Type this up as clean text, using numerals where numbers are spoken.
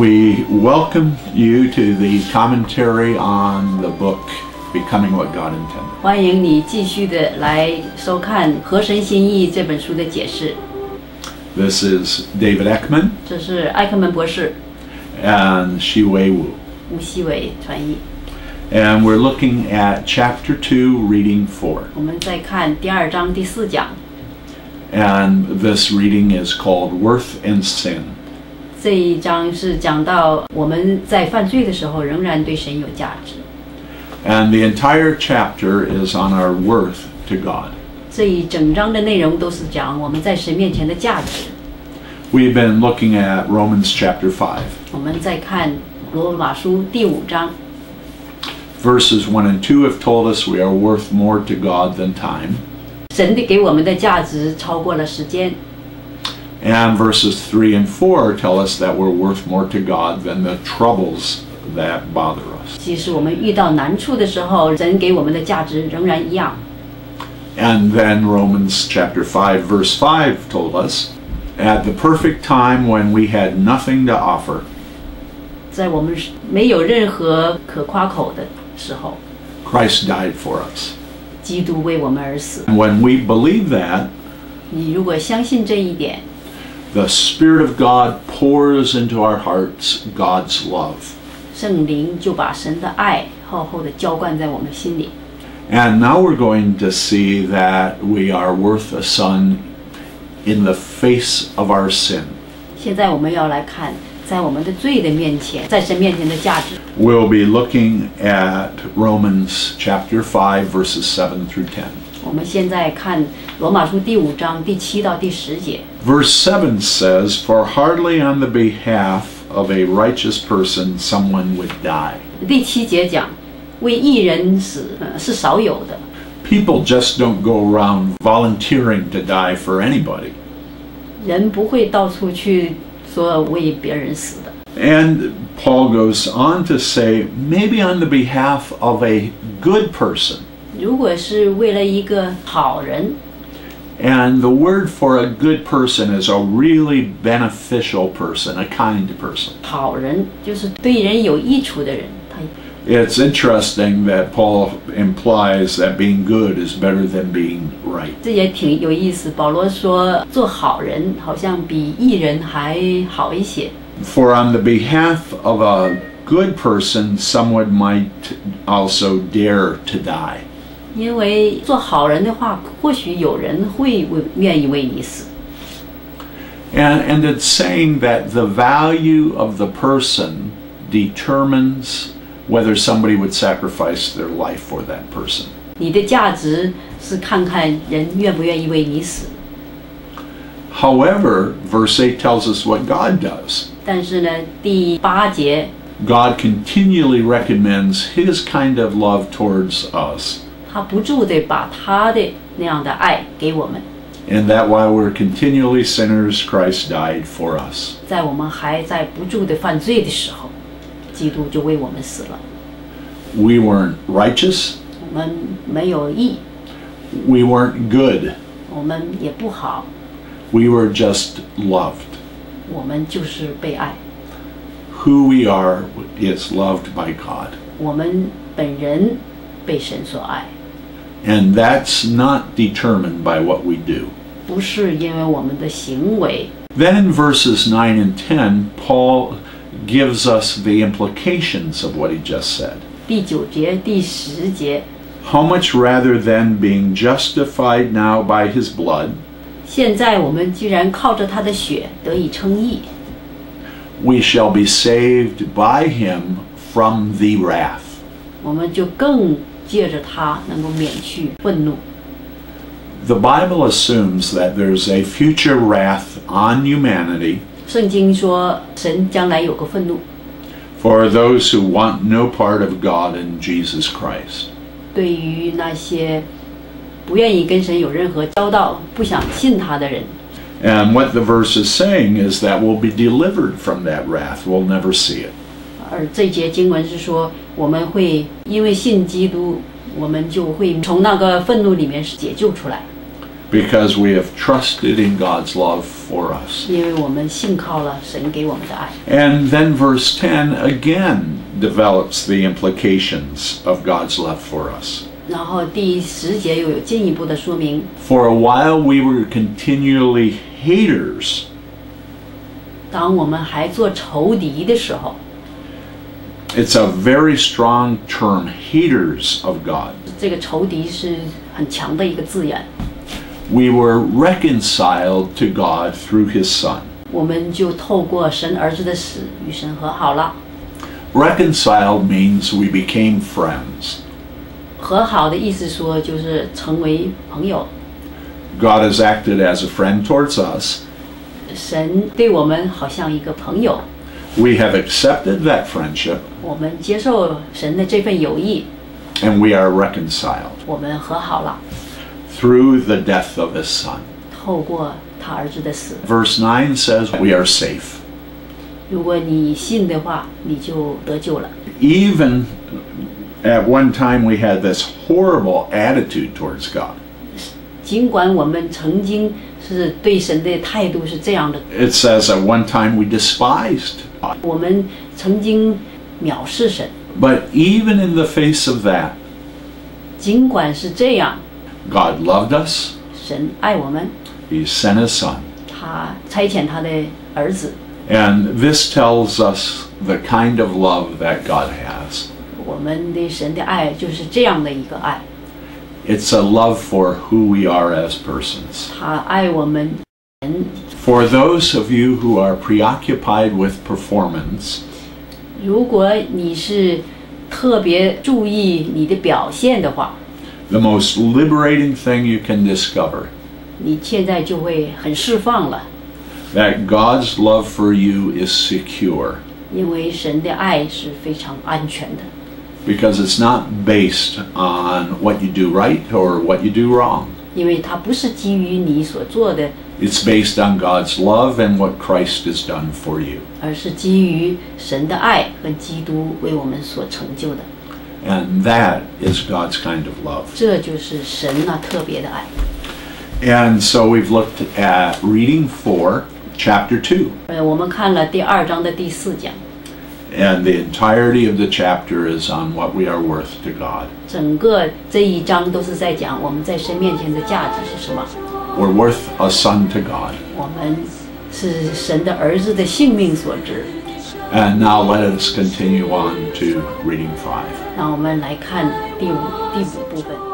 We welcome you to the commentary on the book Becoming What God Intended. 欢迎你继续的来收看《合神心意》这本书的解释。This is David Eckman 这是艾克曼博士 and Shiwei Wu. 吴希伟传译。And we're looking at Chapter 2, Reading 4. 我们再看第2章第4讲。And this reading is called Worth and Sin. 这一章是讲到我们在犯罪的时候仍然对神有价值。And the entire chapter is on our worth to God. 这一整章的内容都是讲我们在神面前的价值。We've been looking at Romans chapter 5. 我们再看罗马书第5章。Verses 1 and 2 have told us we are worth more to God than time. 神给我们的价值超过了时间。And verses 3 and 4 tell us that we're worth more to God than the troubles that bother us. 即使我们遇到难处的时候，神给我们的价值仍然一样。And then Romans chapter 5 verse 5 told us, at the perfect time when we had nothing to offer. 在我们没有任何可夸口的时候 Christ died for us. 基督为我们而死。 And when we believe that, 你如果相信这一点， the Spirit of God pours into our hearts God's love. 圣灵就把神的爱厚厚的浇灌在我们心里。 And now we're going to see that we are worth a son in the face of our sin. 现在我们要来看，在我们的罪的面前，在神面前的价值。 We'll be looking at Romans chapter 5 verses 7 through 10. 我们现在看罗马书第5章第7到第10节。 Verse 7 says, For hardly on the behalf of a righteous person someone would die. 第7节讲，为义人死是少有的。 People just don't go around volunteering to die for anybody. 人不会到处去说为别人死的。 And Paul goes on to say, maybe on the behalf of a good person. 如果是为了一个好人， And the word for a good person is a really beneficial person, a kind person. 好人就是对人有益处的人。 It's interesting that Paul implies that being good is better than being right. 这也挺有意思。保罗说，做好人好像比义人还好一些。 For on the behalf of a good person, someone might also dare to die. 因为做好人的话，或许有人会愿意为你死。 And it's saying that the value of the person determines whether somebody would sacrifice their life for that person. 你的价值是看看人愿不愿意为你死。 However, verse 8 tells us what God does. 但是呢，第8节 God continually recommends His kind of love towards us. 他不住地把他的那样的爱给我们。 And that while we're continually sinners, Christ died for us. 在我们还在不住地犯罪的时候，基督就为我们死了。 We weren't righteous. 我们没有义， We weren't good. 我们也不好， We were just loved. 我们就是被爱。 Who we are is loved by God. 我们本人被神所爱， And that's not determined by what we do. 不是因为我们的行为。 Then in verses 9 and 10, Paul gives us the implications of what he just said. 第9节、第10节， How much rather than being justified now by his blood, 现在我们既然靠着他的血得以称义， we shall be saved by him from the wrath. 我们就更借着他能够免去愤怒。 The Bible assumes that there's a future wrath on humanity 圣经说，神将来有个愤怒， for those who want no part of God in Jesus Christ. 对于那些不愿意跟神有任何交道、不想信他的人。 And what the verse is saying is that we'll be delivered from that wrath. We'll never see it. 而这节经文是说，我们会因为信基督，我们就会从那个愤怒里面解救出来。Because we have trusted in God's love for us. 因为我们信靠了神给我们的爱。 And then verse 10 again develops the implications of God's love for us. 然后第10节又有进一步的说明。 For a while we were continually haters. 当我们还做仇敌的时候， It's a very strong term, haters of God. 这个仇敌是很强的一个字眼。 We were reconciled to God through His Son. 我们就透过神儿子的死与神和好了。 Reconciled means we became friends. 和好的意思说就是成为朋友。 God has acted as a friend towards us. 神对我们好像一个朋友， We have accepted that friendship 我们接受神的这份友谊， and we are reconciled 我们和好了。 through the death of His Son. 透过他儿子的死， Verse 9 says we are safe. 如果你信的话，你就得救了。 Even at one time we had this horrible attitude towards God. 尽管我们曾经是对神的态度是这样的， It says at one time we despised God. 我们曾经藐视神， But even in the face of that, 尽管是这样， God loved us. 神爱我们， He sent His Son. 他差遣他的儿子。 And this tells us the kind of love that God has. 我们对神的爱就是这样的一个爱， It's a love for who we are as persons. 他爱我们人。 For those of you who are preoccupied with performance, 如果你是特别注意你的表现的话， the most liberating thing you can discover 你现在就会很释放了， that God's love for you is secure 因为神的爱是非常安全的， because it's not based on what you do right or what you do wrong. 因为它不是基于你所做的， It's based on God's love and what Christ has done for you. 而是基于神的爱和基督为我们所成就的。 And that is God's kind of love. 这就是神那特别的爱。 And so we've looked at reading 4, chapter 2. 我们看了第2章的第4讲， And the entirety of the chapter is on what we are worth to God. 整个这一章都是在讲我们在神面前的价值是什么。 We're worth a son to God. 我们是神的儿子的性命所值。 And now let us continue on to reading 5. 那我们来看第五部分。